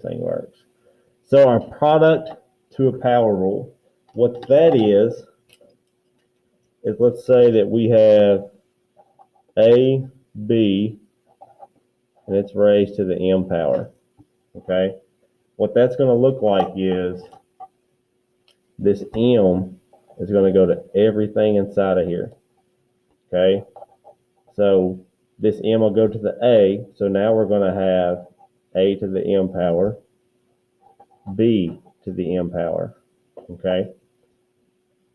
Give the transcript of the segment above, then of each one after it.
thing works. So our product to a power rule, what that is let's say that we have A, B, and it's raised to the M power, okay? What that's going to look like is this M is going to go to everything inside of here, okay? So this M will go to the A, so now we're going to have A to the M power, B to the M power, okay?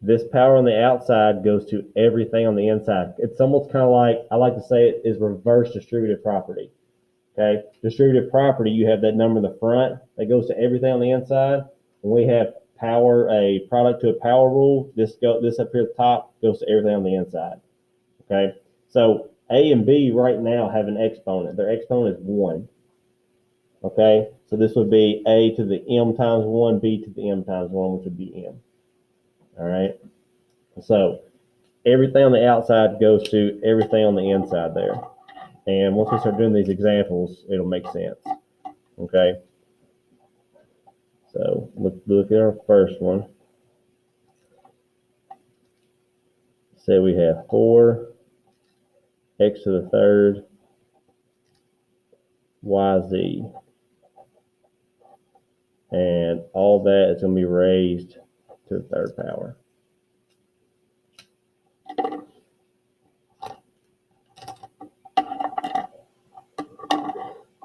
This power on the outside goes to everything on the inside. It's almost kind of like, I like to say it is reverse distributive property. Okay, distributive property, you have that number in the front that goes to everything on the inside. When we have power, a product to a power rule, this up here at the top goes to everything on the inside. Okay, so A and B right now have an exponent. Their exponent is 1. Okay, so this would be A to the M times 1, B to the M times 1, which would be M. All right, so everything on the outside goes to everything on the inside there. And once we start doing these examples, it'll make sense. Okay. So look at our first one. Say we have 4 x to the third yz. And all that is going to be raised to the third power.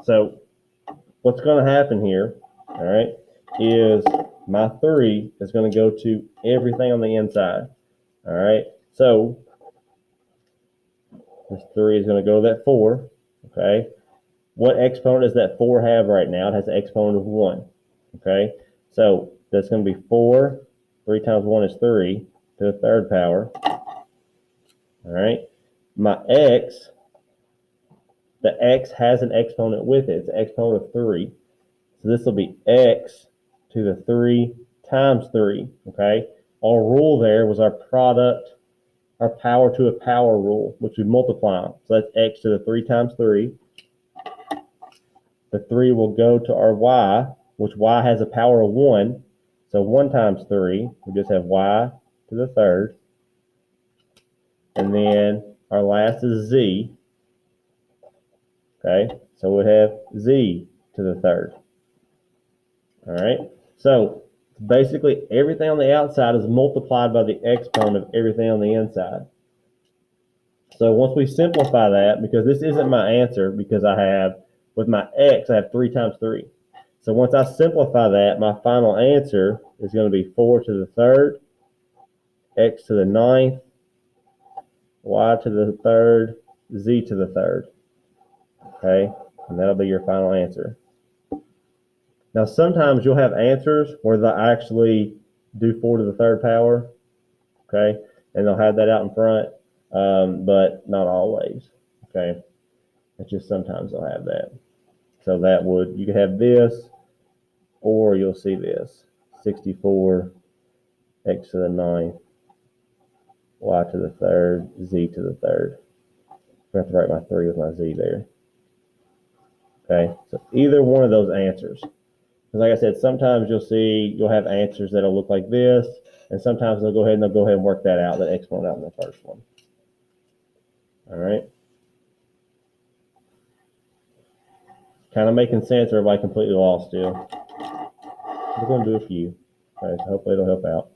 So what's going to happen here, all right, is my 3 is going to go to everything on the inside. All right, so this 3 is going to go to that 4. Okay, what exponent does that 4 have right now? It has an exponent of 1. Okay, so that's going to be 4. 3 times 1 is 3 to the third power. All right, my x, the x has an exponent with it. It's an exponent of 3. So this will be x to the 3 times 3. Okay, our rule there was our product, our power to a power rule, which we multiply them. So that's x to the 3 times 3. The 3 will go to our y, which y has a power of 1. So 1 times 3, we just have y to the third. And then our last is z. Okay, so we have z to the third. All right, so basically everything on the outside is multiplied by the exponent of everything on the inside. So once we simplify that, because this isn't my answer, because I have, with my x, I have 3 times 3. So once I simplify that, my final answer is going to be 4 to the third, x to the ninth, y to the third, z to the third. Okay, and that'll be your final answer. Now, sometimes you'll have answers where they actually do 4 to the third power, okay, and they'll have that out in front, but not always, okay. It's just sometimes they'll have that. So that would, you could have this, or you'll see this, 64 x to the ninth, y to the third, z to the third. I have to write my 3 with my z there. Okay, so either one of those answers. Because like I said, sometimes you'll have answers that'll look like this, and sometimes they'll go ahead and work that out, that exponent out in the first one. All right. Kind of making sense, or everybody completely lost still? We're going to do a few. All right, so hopefully it'll help out.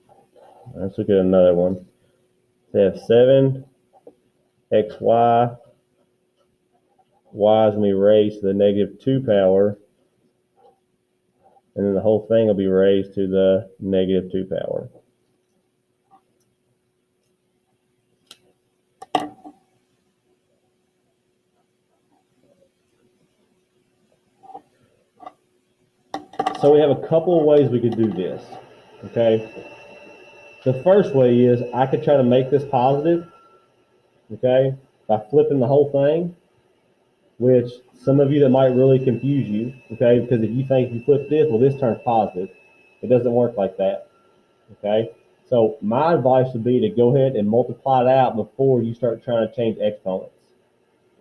All right, let's look at another one. They have 7 xy. Y is going to be raised to the negative 2 power. And then the whole thing will be raised to the negative 2 power. So we have a couple of ways we could do this, okay? The first way is I could try to make this positive, okay, by flipping the whole thing, which some of you that might really confuse you, okay, because if you think you flip this, well, this turns positive. It doesn't work like that, okay? So my advice would be to go ahead and multiply it out before you start trying to change exponents,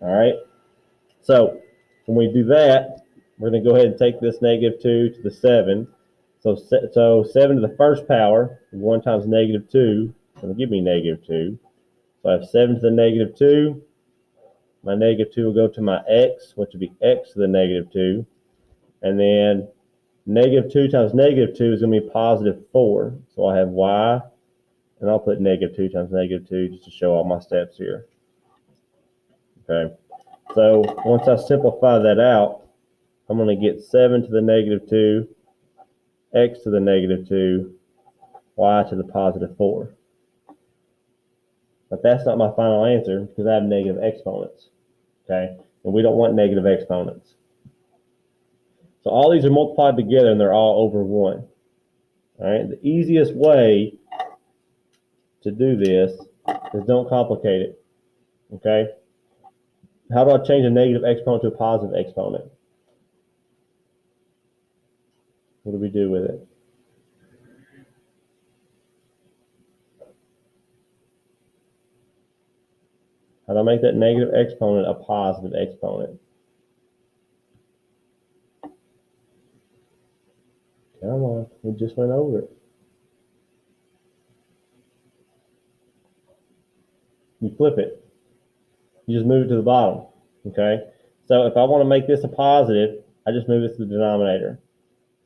all right? So when we do that, we're going to go ahead and take this negative 2 to the 7. So 7 to the first power, 1 times negative 2, is going to give me negative 2. So I have 7 to the negative 2. My negative 2 will go to my x, which would be x to the negative 2. And then negative 2 times negative 2 is going to be positive 4. So I have y, and I'll put negative 2 times negative 2 just to show all my steps here. Okay. So once I simplify that out, I'm going to get 7 to the negative 2, x to the negative 2, y to the positive 4. But that's not my final answer because I have negative exponents. Okay. And we don't want negative exponents. So all these are multiplied together and they're all over 1. All right. The easiest way to do this is don't complicate it. Okay. How do I change a negative exponent to a positive exponent? What do we do with it? How do I make that negative exponent a positive exponent? Come on, we just went over it. You flip it. You just move it to the bottom. Okay? So if I want to make this a positive, I just move it to the denominator.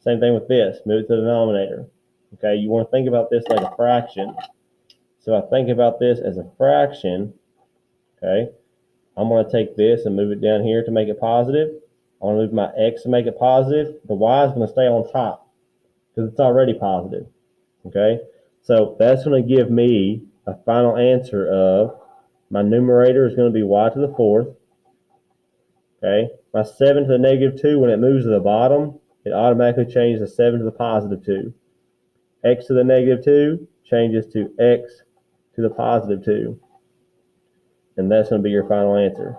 Same thing with this. Move it to the denominator. Okay? You want to think about this like a fraction. So I think about this as a fraction. Okay? I'm going to take this and move it down here to make it positive. I'm going to move my x to make it positive. The y is going to stay on top because it's already positive. Okay? So that's going to give me a final answer of my numerator is going to be y to the 4th. Okay? My 7 to the negative 2, when it moves to the bottom, it automatically changes the 7 to the positive 2. X to the negative 2 changes to x to the positive 2. And that's going to be your final answer.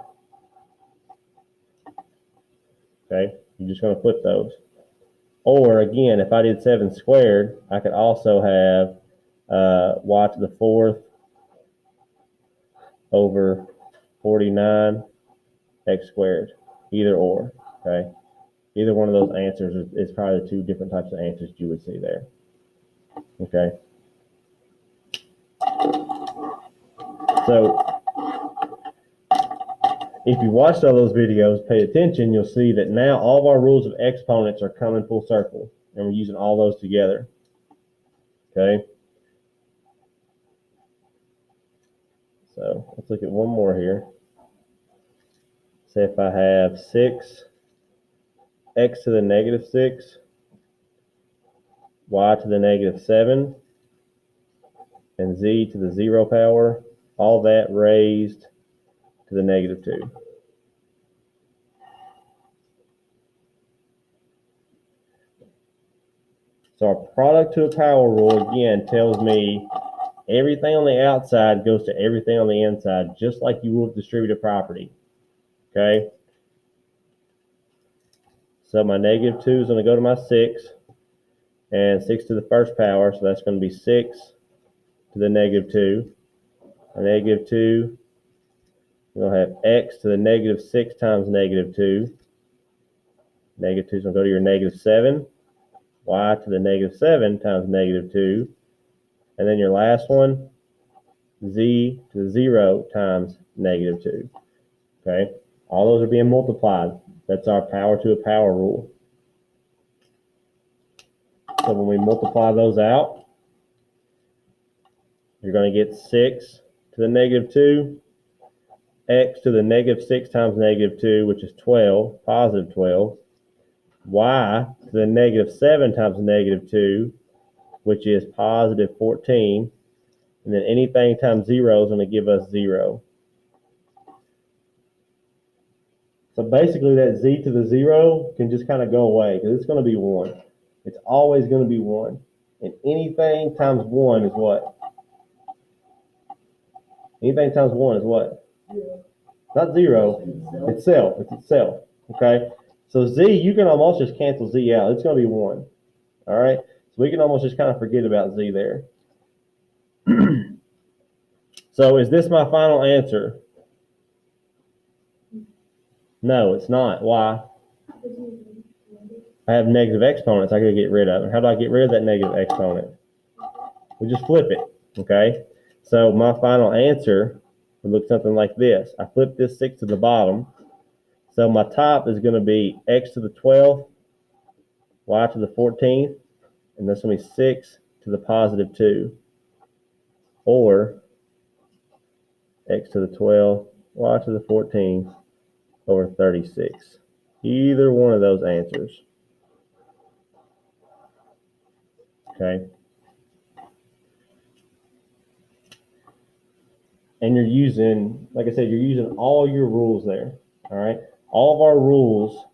Okay? You're just going to flip those. Or again, if I did 7 squared, I could also have y to the 4th over 49 x squared. Either or. Okay? Either one of those answers is probably the 2 different types of answers you would see there. Okay? So if you watched all those videos, pay attention, you'll see that now all of our rules of exponents are coming full circle, and we're using all those together. Okay? So let's look at one more here. Say if I have 6 x to the negative 6, y to the negative 7, and z to the 0 power, all that raised to the negative 2. So our product to a power rule, again, tells me everything on the outside goes to everything on the inside, just like you would distributed property. Okay? So my negative 2 is going to go to my 6, and 6 to the first power, so that's going to be 6 to the negative 2. A negative 2, we're going to have x to the negative 6 times negative 2. Negative 2 is going to go to your negative 7. Y to the negative 7 times negative 2. And then your last one, z to the 0 times negative 2. Okay? All those are being multiplied. That's our power to a power rule. So when we multiply those out, you're going to get 6 to the negative 2, x to the negative 6 times negative 2, which is 12, positive 12, y to the negative 7 times negative 2, which is positive 14, and then anything times 0 is going to give us 0. So basically that z to the 0 can just kind of go away because it's going to be 1. It's always going to be 1. And anything times 1 is what? Anything times 1 is what? Not 0. Itself. It's itself. Okay? So z, you can almost just cancel z out. It's going to be 1. All right? So we can almost just kind of forget about z there. So is this my final answer? No, it's not. Why? I have negative exponents I gotta get rid of. And how do I get rid of that negative exponent? We just flip it, okay? So my final answer would look something like this. I flip this 6 to the bottom. So my top is going to be x to the 12th, y to the 14th, and that's going to be 6 to the positive 2, or x to the 12th, y to the 14th, over 36. Either one of those answers, okay? And you're using, like I said, you're using all your rules there, all right? All of our rules